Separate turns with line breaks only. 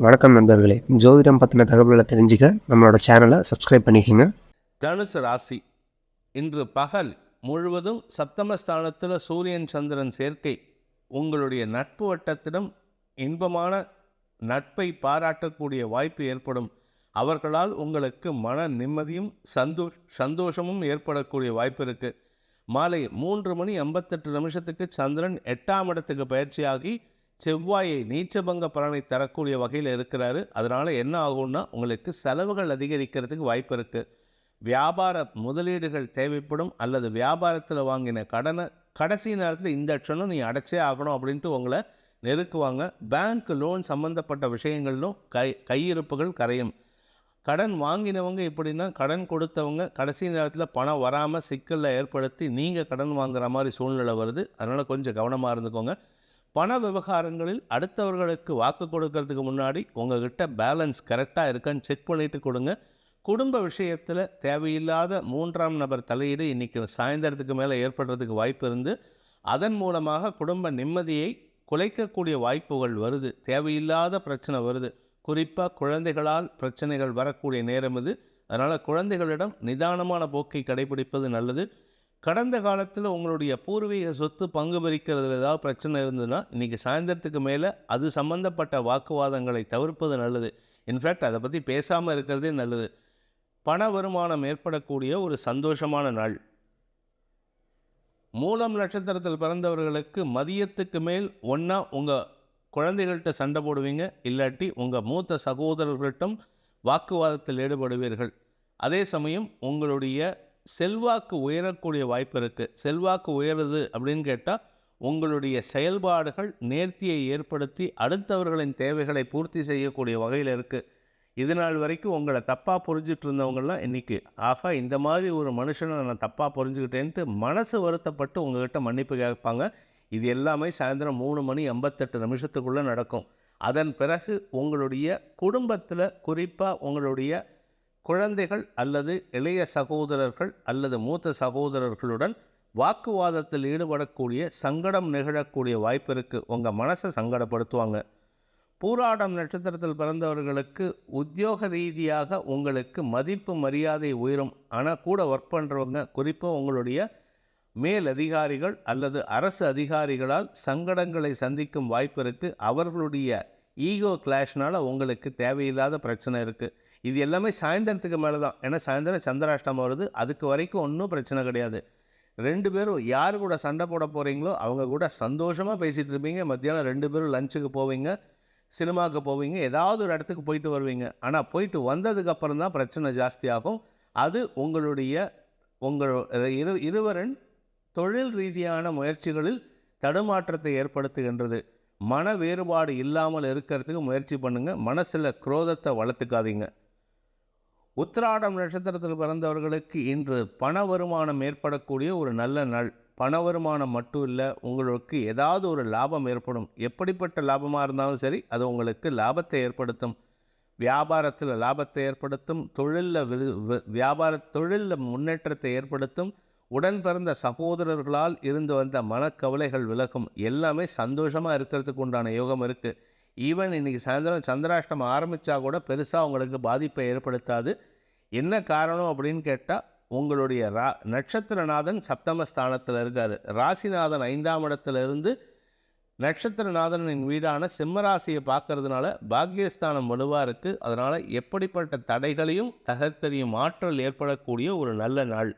வணக்கம் நண்பர்களே. ஜோதிடம் பத்தின தகவல்கள தெரிஞ்சுக்க நம்மளோட சேனல சப்ஸ்கிரைப் பண்ணிக்கங்க.
தனுசு ராசி இன்று பகல் முழுவதும் சப்தமஸ்தானத்தில் சூரியன் சந்திரன் சேர்க்கை உங்களுடைய நட்பு வட்டத்திடம் இன்பமான நட்பை பாராட்டக்கூடிய வாய்ப்பு ஏற்படும். அவர்களால் உங்களுக்கு மன நிம்மதியும் சந்தோஷமும் ஏற்படக்கூடிய வாய்ப்பு இருக்கு. மாலை 3:58 சந்திரன் 8ஆம் இடத்துக்கு பயிற்சியாகி செவ்வாயை நீச்சபங்க பலனை தரக்கூடிய வகையில் இருக்கிறாரு. அதனால என்ன ஆகும்னா, உங்களுக்கு செலவுகள் அதிகரிக்கிறதுக்கு வாய்ப்பு இருக்கு. வியாபார முதலீடுகள் தேவைப்படும், அல்லது வியாபாரத்தில் வாங்கின கடனை கடைசி நேரத்தில் இந்த க்ஷணம் நீ அடைச்சே ஆகணும் அப்படின்ட்டு உங்களை நெருக்குவாங்க. பேங்க் லோன் சம்மந்தப்பட்ட விஷயங்களிலும் கையிருப்புகள் கரையும். கடன் வாங்கினவங்க எப்படின்னா, கடன் கொடுத்தவங்க கடைசி நேரத்தில் பணம் வராமல் சிக்கலில் ஏற்படுத்தி நீங்கள் கடன் வாங்குற மாதிரி சூழ்நிலை வருது. அதனால் கொஞ்சம் கவனமாக இருந்துக்கோங்க. பண விவகாரங்களில் அடுத்தவர்களுக்கு வாக்கு கொடுக்கறதுக்கு முன்னாடி உங்ககிட்ட பேலன்ஸ் கரெக்டாக இருக்கான்னு செக் பண்ணிட்டு கொடுங்க. குடும்ப விஷயத்தில் தேவையில்லாத 3ஆம் நபர் தலையீடு இன்றைக்கி சாயந்தரத்துக்கு மேலே ஏற்படுறதுக்கு வாய்ப்பு இருந்து, அதன் மூலமாக குடும்ப நிம்மதியை குலைக்கக்கூடிய வாய்ப்புகள் வருது. தேவையில்லாத பிரச்சனை வருது. குறிப்பாக குழந்தைகளால் பிரச்சனைகள் வரக்கூடிய நேரம் இது. அதனால் குழந்தைகளிடம் நிதானமான போக்கை கடைபிடிப்பது நல்லது. கடந்த காலத்தில் உங்களுடைய பூர்வீக சொத்து பங்கு பிரிக்கிறதுல ஏதாவது பிரச்சனை இருந்ததுன்னா, இன்றைக்கி சாயந்தரத்துக்கு மேலே அது சம்பந்தப்பட்ட வாக்குவாதங்களை தவிர்ப்பது நல்லது. இன்ஃபேக்ட் அதை பற்றி பேசாமல் இருக்கிறதே நல்லது. பண வருமானம் ஏற்படக்கூடிய ஒரு சந்தோஷமான நாள். மூலம் நட்சத்திரத்தில் பிறந்தவர்களுக்கு மதியத்துக்கு மேல் ஒன்றா உங்கள் குழந்தைகள்கிட்ட சண்டை போடுவீங்க, இல்லாட்டி உங்கள் மூத்த சகோதரர்களிடம் வாக்குவாதத்தில் ஈடுபடுவீர்கள். அதே சமயம் உங்களுடைய செல்வாக்கு உயரக்கூடிய வாய்ப்பு இருக்குது. செல்வாக்கு உயருது அப்படின்னு கேட்டால், உங்களுடைய செயல்பாடுகள் நேர்த்தியை ஏற்படுத்தி அடுத்தவர்களின் தேவைகளை பூர்த்தி செய்யக்கூடிய வகையில் இருக்குது. இது நாள் வரைக்கும் உங்களை தப்பாக புரிஞ்சிட்டு இருந்தவங்களாம் இன்றைக்கி, ஆகா இந்த மாதிரி ஒரு மனுஷனை நான் தப்பாக புரிஞ்சுக்கிட்டேன்ட்டு மனசு வருத்தப்பட்டு உங்கள்கிட்ட மன்னிப்பு கேட்பாங்க. இது எல்லாமே சாயந்தரம் 3:58 நடக்கும். அதன் பிறகு உங்களுடைய குடும்பத்தில், குறிப்பாக உங்களுடைய குழந்தைகள் அல்லது இளைய சகோதரர்கள் அல்லது மூத்த சகோதரர்களுடன் வாக்குவாதத்தில் ஈடுபடக்கூடிய சங்கடம் நிகழக்கூடிய வாய்ப்பு இருக்குது. உங்கள் மனசை சங்கடப்படுத்துவாங்க. பூராடம் நட்சத்திரத்தில் பிறந்தவர்களுக்கு உத்தியோக ரீதியாக உங்களுக்கு மதிப்பு மரியாதை உயரும். ஆனால் கூட ஒர்க் பண்ணுறவங்க, குறிப்பாக உங்களுடைய மேல் அதிகாரிகள் அல்லது அரசு அதிகாரிகளால் சங்கடங்களை சந்திக்கும் வாய்ப்பு இருக்குது. அவர்களுடைய ஈகோ கிளாஷ்னால் உங்களுக்கு தேவையில்லாத பிரச்சனை இருக்குது. இது எல்லாமே சாயந்தரத்துக்கு மேலே தான். ஏன்னா சாயந்தரம் சந்திராஷ்டமம் வருது. அதுக்கு வரைக்கும் ஒன்றும் பிரச்சனை கிடையாது. 2 பேரும் யார் கூட சண்டை போட போகிறீங்களோ அவங்க கூட சந்தோஷமாக பேசிகிட்டு இருப்பீங்க. மத்தியானம் 2 பேரும் லஞ்சுக்கு போவீங்க, சினிமாவுக்கு போவீங்க, ஏதாவது ஒரு இடத்துக்கு போயிட்டு வருவீங்க. ஆனால் போயிட்டு வந்ததுக்கப்புறம் தான் பிரச்சனை ஜாஸ்தியாகும். அது உங்கள் இருவரின் தொழில் ரீதியான முயற்சிகளில் தடுமாற்றத்தை ஏற்படுத்துகின்றது. மன வேறுபாடு இல்லாமல் இருக்கிறதுக்கு முயற்சி பண்ணுங்கள். மனசில் குரோதத்தை வளர்த்துக்காதீங்க. உத்திராடம் நட்சத்திரத்தில் பிறந்தவர்களுக்கு இன்று பண வருமானம் ஏற்படக்கூடிய ஒரு நல்ல நாள். பண வருமானம் மட்டும் இல்லை, உங்களுக்கு ஏதாவது ஒரு லாபம் ஏற்படும். எப்படிப்பட்ட லாபமாக இருந்தாலும் சரி, அது உங்களுக்கு லாபத்தை ஏற்படுத்தும். வியாபாரத்தில் லாபத்தை ஏற்படுத்தும். தொழிலில் முன்னேற்றத்தை ஏற்படுத்தும். உடன் பிறந்த சகோதரர்களால் இருந்து வந்த மனக்கவலைகள் விலகும். எல்லாமே சந்தோஷமாக இருக்கிறதுக்கு உண்டான யோகம் இருக்குது. ஈவன் இன்றைக்கி சாயந்தரம் சந்திராஷ்டமம் ஆரம்பித்தா கூட பெருசாக உங்களுக்கு பாதிப்பை ஏற்படுத்தாது. என்ன காரணம் அப்படின்னு கேட்டால், உங்களுடைய நட்சத்திரநாதன் சப்தமஸ்தானத்தில் இருக்கார். ராசிநாதன் 5ஆம் இடத்துல இருந்து நட்சத்திரநாதனின் வீடான சிம்மராசியை பார்க்கறதுனால பாக்கியஸ்தானம் வலுவாக இருக்குது. அதனால் எப்படிப்பட்ட தடைகளையும் தகர்த்தெறியும் ஆற்றல் ஏற்படக்கூடிய ஒரு நல்ல நாள்.